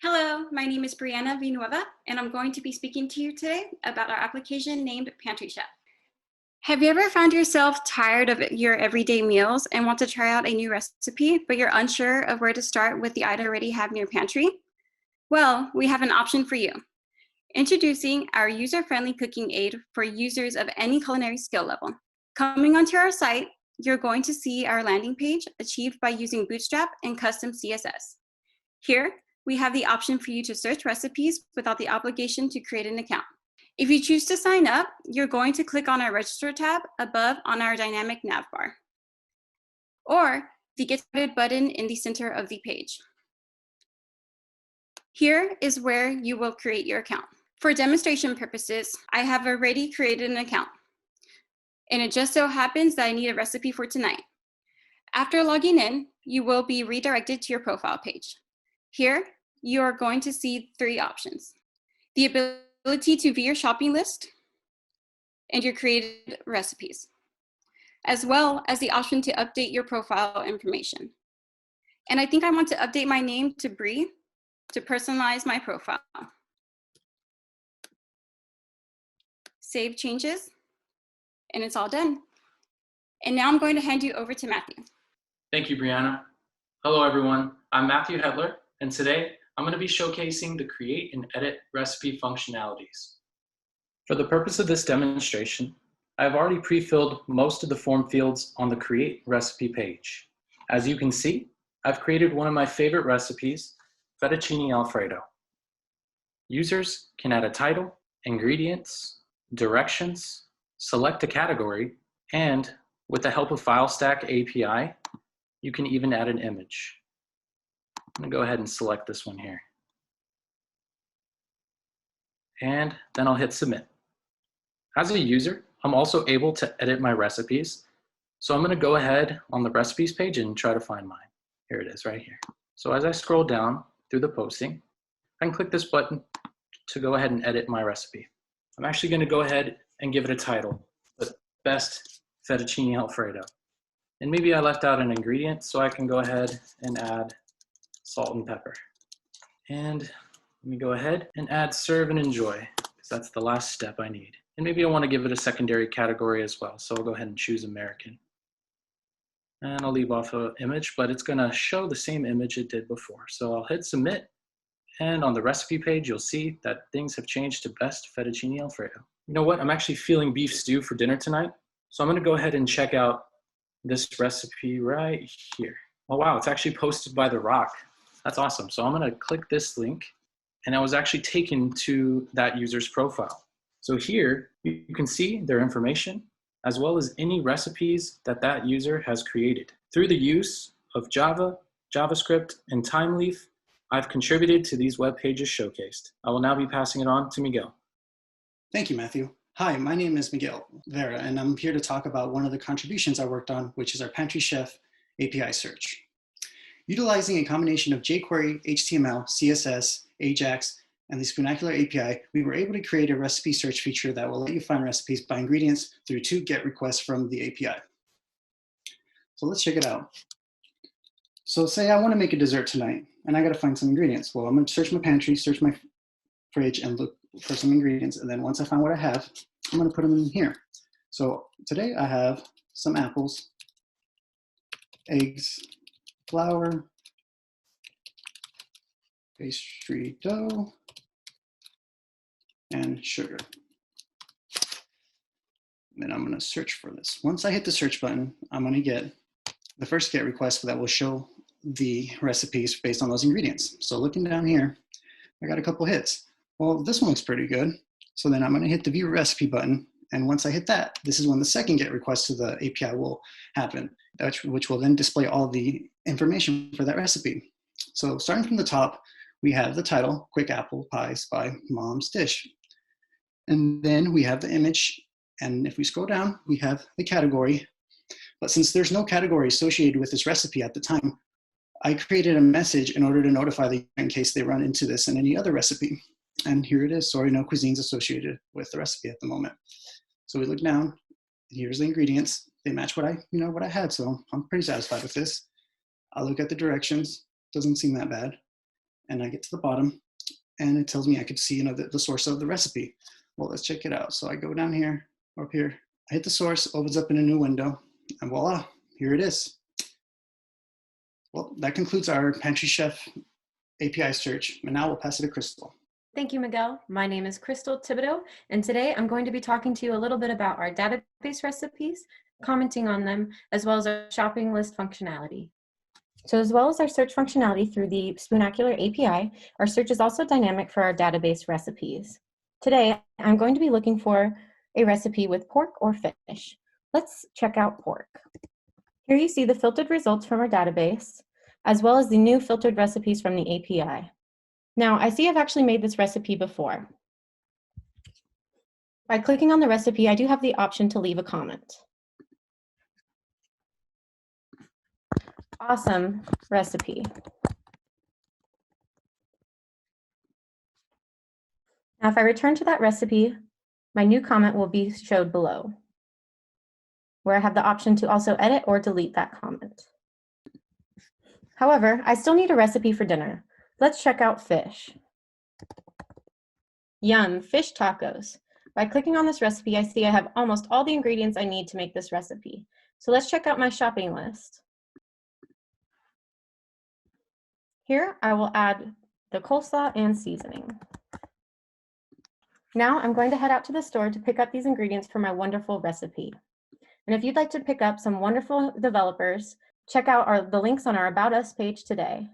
Hello, my name is Briana Villanueva, and I'm going to be speaking to you today about our application named PantryChef. Have you ever found yourself tired of your everyday meals and want to try out a new recipe, but you're unsure of where to start with the item you already have in your pantry? Well, we have an option for you. Introducing our user-friendly cooking aid for users of any culinary skill level. Coming onto our site, you're going to see our landing page achieved by using Bootstrap and custom CSS. Here, we have the option for you to search recipes without the obligation to create an account. If you choose to sign up, you're going to click on our Register tab above on our dynamic nav bar, or the Get Started button in the center of the page. Here is where you will create your account. For demonstration purposes, I have already created an account, and it just so happens that I need a recipe for tonight. After logging in, you will be redirected to your profile page. Here, you are going to see three options: the ability to view your shopping list and your created recipes, as well as the option to update your profile information. And I think I want to update my name to Bree to personalize my profile. Save changes, and it's all done. And now I'm going to hand you over to Matthew. Thank you, Briana. Hello, everyone. I'm Matthew Hettler, and today I'm going to be showcasing the create and edit recipe functionalities. For the purpose of this demonstration, I've already pre-filled most of the form fields on the create recipe page. As you can see, I've created one of my favorite recipes, fettuccine alfredo. Users can add a title, ingredients, directions, select a category, and with the help of FileStack API, you can even add an image. I'm gonna go ahead and select this one here. And then I'll hit submit. As a user, I'm also able to edit my recipes. So I'm gonna go ahead on the recipes page and try to find mine. Here it is right here. So as I scroll down through the posting, I can click this button to go ahead and edit my recipe. I'm actually gonna go ahead and give it a title, the best fettuccine alfredo. And maybe I left out an ingredient, so I can go ahead and add salt and pepper. And let me go ahead and add serve and enjoy, because that's the last step I need. And maybe I want to give it a secondary category as well, so I'll go ahead and choose American. And I'll leave off an image, but it's going to show the same image it did before. So I'll hit submit, and on the recipe page, you'll see that things have changed to best fettuccine alfredo. You know what? I'm actually feeling beef stew for dinner tonight, so I'm going to go ahead and check out this recipe right here. Oh wow, it's actually posted by The Rock. That's awesome. So I'm gonna click this link, and I was actually taken to that user's profile. So here you can see their information as well as any recipes that that user has created. Through the use of Java, JavaScript, and Timeleaf, I've contributed to these web pages showcased. I will now be passing it on to Miguel. Thank you, Matthew. Hi, my name is Miguel Vera, and I'm here to talk about one of the contributions I worked on, which is our PantryChef API search. Utilizing a combination of jQuery, HTML, CSS, Ajax, and the Spoonacular API, we were able to create a recipe search feature that will let you find recipes by ingredients through 2 GET requests from the API. So let's check it out. So say I want to make a dessert tonight, and I got to find some ingredients. Well, I'm going to search my pantry, search my fridge, and look for some ingredients. And then once I find what I have, I'm going to put them in here. So today I have some apples, eggs, flour, pastry dough, and sugar. And then I'm going to search for this. Once I hit the search button, I'm going to get the first GET request that will show the recipes based on those ingredients. So looking down here, I got a couple hits. Well, this one looks pretty good. So then I'm going to hit the view recipe button. And once I hit that, this is when the second GET request to the API will happen, which will then display all the information for that recipe. So starting from the top, we have the title, Quick Apple Pies by Mom's Dish. And then we have the image. And if we scroll down, we have the category. But since there's no category associated with this recipe at the time, I created a message in order to notify them in case they run into this in any other recipe. And here it is. Sorry, no cuisines associated with the recipe at the moment. So we look down, here's the ingredients. They match what I had, so I'm pretty satisfied with this. I'll look at the directions, doesn't seem that bad. and I get to the bottom, and it tells me I could see, you know, the source of the recipe. Well, let's check it out. So I go down here, or up here, I hit the source, opens up in a new window, and voila, here it is. Well, that concludes our PantryChef API search, and now we'll pass it to Crystal. Thank you, Miguel. My name is Crystal Thibodeau, and today I'm going to be talking to you a little bit about our database recipes, commenting on them, as well as our shopping list functionality. So as well as our search functionality through the Spoonacular API, our search is also dynamic for our database recipes. Today, I'm going to be looking for a recipe with pork or fish. Let's check out pork. Here you see the filtered results from our database, as well as the new filtered recipes from the API. Now, I see I've actually made this recipe before. By clicking on the recipe, I do have the option to leave a comment. Awesome recipe. Now, if I return to that recipe, my new comment will be showed below, where I have the option to also edit or delete that comment. However, I still need a recipe for dinner. Let's check out fish. Yum, fish tacos. By clicking on this recipe, I see I have almost all the ingredients I need to make this recipe. So let's check out my shopping list. Here, I will add the coleslaw and seasoning. Now I'm going to head out to the store to pick up these ingredients for my wonderful recipe. And if you'd like to pick up some wonderful developers, check out the links on our About Us page today.